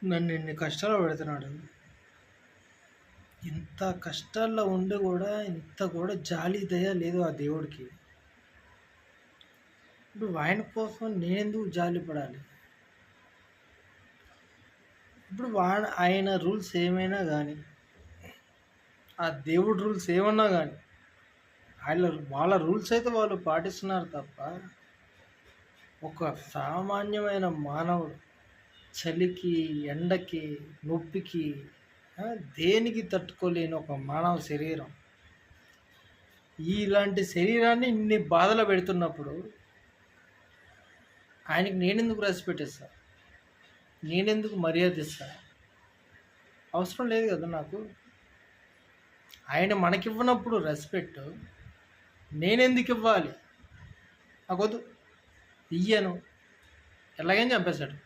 నన్ను ఇన్ని కష్టాలు పెడుతున్నాడు. ఇంత కష్టాల్లో ఉండి కూడా ఇంత కూడా జాలి దయ లేదు ఆ దేవుడికి. ఇప్పుడు ఆయన కోసం నేనెందుకు జాలి పడాలి? ఇప్పుడు ఆయన రూల్స్ ఏమైనా కానీ, ఆ దేవుడి రూల్స్ ఏమన్నా కానీ, వాళ్ళ రూల్స్ అయితే వాళ్ళు పాటిస్తున్నారు తప్ప, ఒక సామాన్యమైన మానవుడు చలికి, ఎండకి, నొప్పికి, దేనికి తట్టుకోలేని ఒక మానవ శరీరం, ఇలాంటి శరీరాన్ని ఇన్ని బాధలు పెడుతున్నప్పుడు ఆయనకి నేనెందుకు రెస్పెక్ట్ ఇస్తా? నేనెందుకు మర్యాద ఇస్తా? అవసరం లేదు కదా నాకు. ఆయన మనకివ్వనప్పుడు రెస్పెక్ట్ నేనెందుకు ఇవ్వాలి? నాకొద్దు, ఇయ్యను, ఎలాగైనా చంపేశాడు.